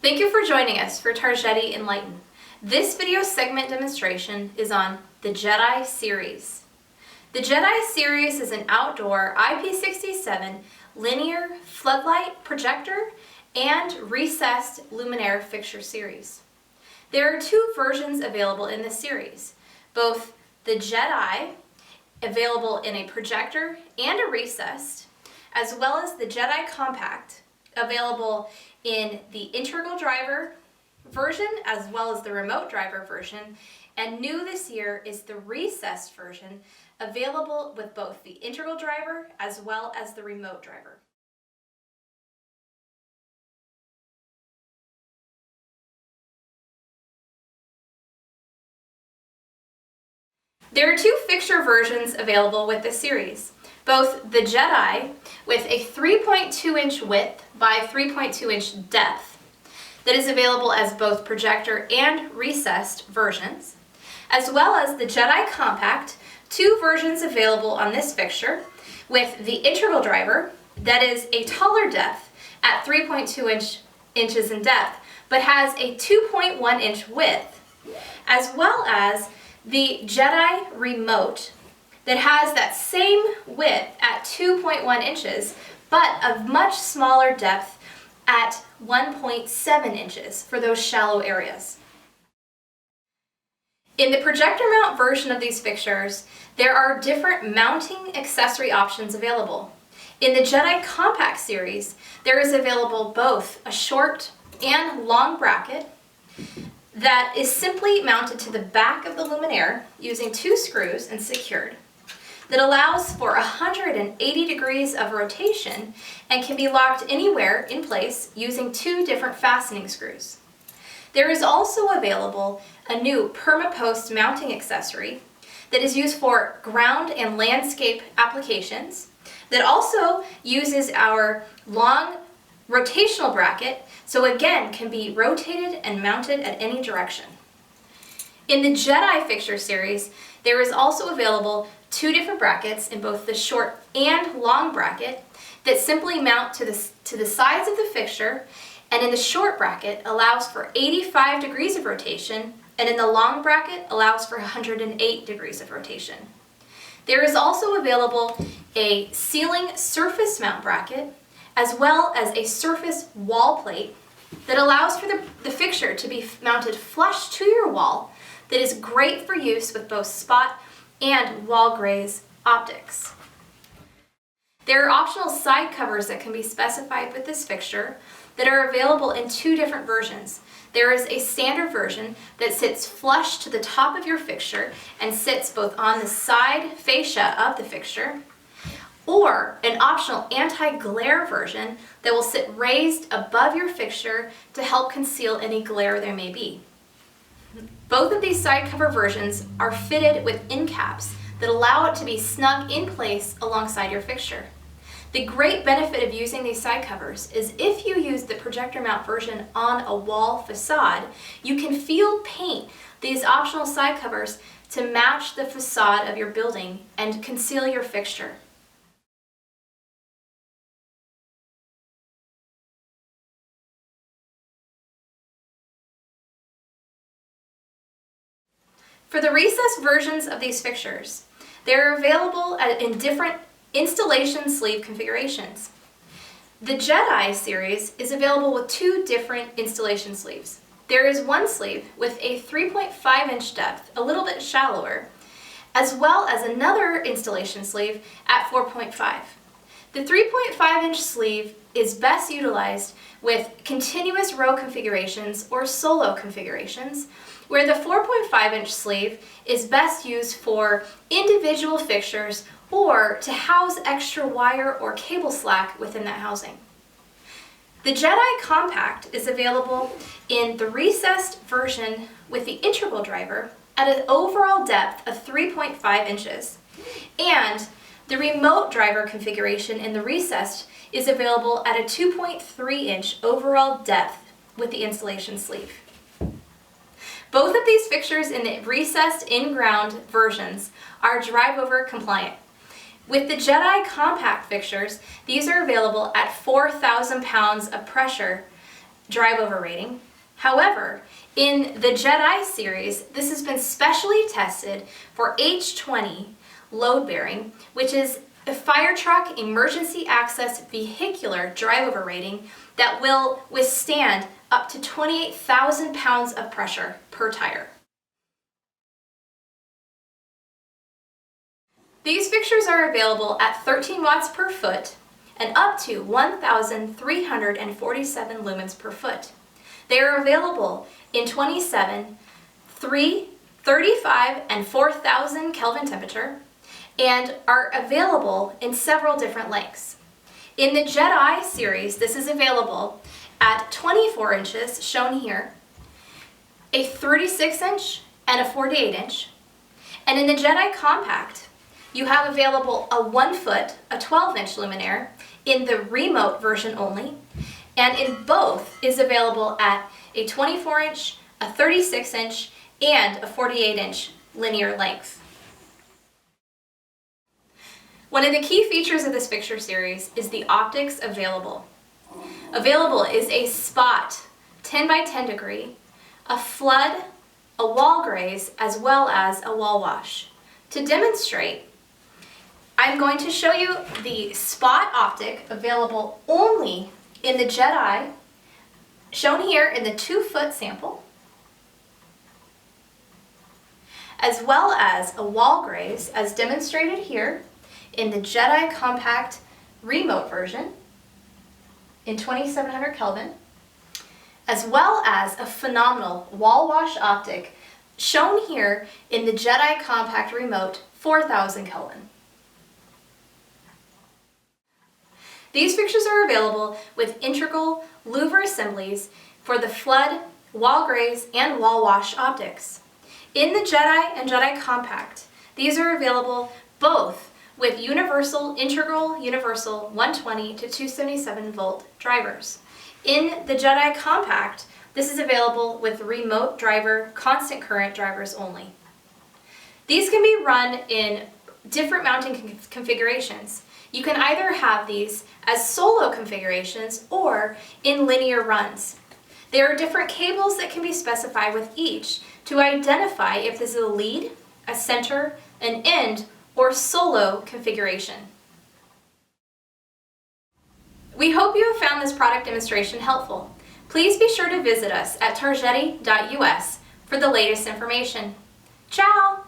Thank you for joining us for Targetti enLIGHTen. This video segment demonstration is on the Jedi Series. The Jedi Series is an outdoor IP67 linear floodlight projector and recessed luminaire fixture series. There are two versions available in this series, both the Jedi, available in a projector and a recessed, as well as the Jedi Compact, available in the integral driver version as well as the remote driver version, and new this year is the recessed version, available with both the integral driver as well as the remote driver. There are two fixture versions available with this series. Both the Jedi with a 3.2 inch width by 3.2 inch depth that is available as both projector and recessed versions, as well as the Jedi Compact, two versions available on this fixture with the integral driver that is a taller depth at 3.2 inches in depth but has a 2.1 inch width, as well as the Jedi Remote that has that same width at 2.1 inches, but of much smaller depth at 1.7 inches for those shallow areas. In the projector mount version of these fixtures, there are different mounting accessory options available. In the Jedi Compact series, there is available both a short and long bracket that is simply mounted to the back of the luminaire using two screws and secured, that allows for 180 degrees of rotation and can be locked anywhere in place using two different fastening screws. There is also available a new perma-post mounting accessory that is used for ground and landscape applications, that also uses our long rotational bracket, so again can be rotated and mounted at any direction. In the Jedi fixture series, there is also available two different brackets in both the short and long bracket that simply mount to the sides of the fixture, and in the short bracket allows for 85 degrees of rotation, and in the long bracket allows for 108 degrees of rotation. There is also available a ceiling surface mount bracket as well as a surface wall plate that allows for the fixture to be mounted flush to your wall, that is great for use with both spot and wall graze optics. There are optional side covers that can be specified with this fixture that are available in two different versions. There is a standard version that sits flush to the top of your fixture and sits both on the side fascia of the fixture, or an optional anti-glare version that will sit raised above your fixture to help conceal any glare there may be. Both of these side cover versions are fitted with end caps that allow it to be snug in place alongside your fixture. The great benefit of using these side covers is if you use the projector mount version on a wall facade, you can field paint these optional side covers to match the facade of your building and conceal your fixture. For the recessed versions of these fixtures, they're available in different installation sleeve configurations. The Jedi series is available with two different installation sleeves. There is one sleeve with a 3.5 inch depth, a little bit shallower, as well as another installation sleeve at 4.5. The 3.5 inch sleeve is best utilized with continuous row configurations or solo configurations, where the 4.5 inch sleeve is best used for individual fixtures or to house extra wire or cable slack within that housing. The Jedi Compact is available in the recessed version with the integral driver at an overall depth of 3.5 inches, and the remote driver configuration in the recessed is available at a 2.3 inch overall depth with the installation sleeve. Both of these fixtures in the recessed in-ground versions are drive-over compliant. With the Jedi Compact fixtures, these are available at 4,000 pounds of pressure drive-over rating. However, in the Jedi Series, this has been specially tested for H20 load-bearing, which is a fire truck emergency access vehicular drive-over rating that will withstand up to 28,000 pounds of pressure per tire. These fixtures are available at 13 watts per foot and up to 1,347 lumens per foot. They are available in 27, 3, 35, and 4,000 Kelvin temperature, and are available in several different lengths. In the Jedi Series, this is available at 24 inches, shown here, a 36 inch, and a 48 inch. And in the Jedi Compact, you have available a 1 foot, a 12 inch luminaire in the remote version only, and in both is available at a 24 inch, a 36 inch, and a 48 inch linear length. One of the key features of this fixture series is the optics available. Available is a spot 10 by 10 degree, a flood, a wall graze, as well as a wall wash. To demonstrate, I'm going to show you the spot optic available only in the Jedi, shown here in the 2 foot sample, as well as a wall graze as demonstrated here in the Jedi Compact remote version in 2700 Kelvin, as well as a phenomenal wall wash optic shown here in the Jedi Compact remote 4000 Kelvin. These fixtures are available with integral louver assemblies for the flood, wall graze, and wall wash optics. In the Jedi and Jedi Compact, these are available both with universal 120 to 277 volt drivers. In the Jedi Compact, this is available with remote driver, constant current drivers only. These can be run in different mounting configurations. You can either have these as solo configurations or in linear runs. There are different cables that can be specified with each to identify if this is a lead, a center, an end, or solo configuration. We hope you have found this product demonstration helpful. Please be sure to visit us at targetti.us for the latest information. Ciao!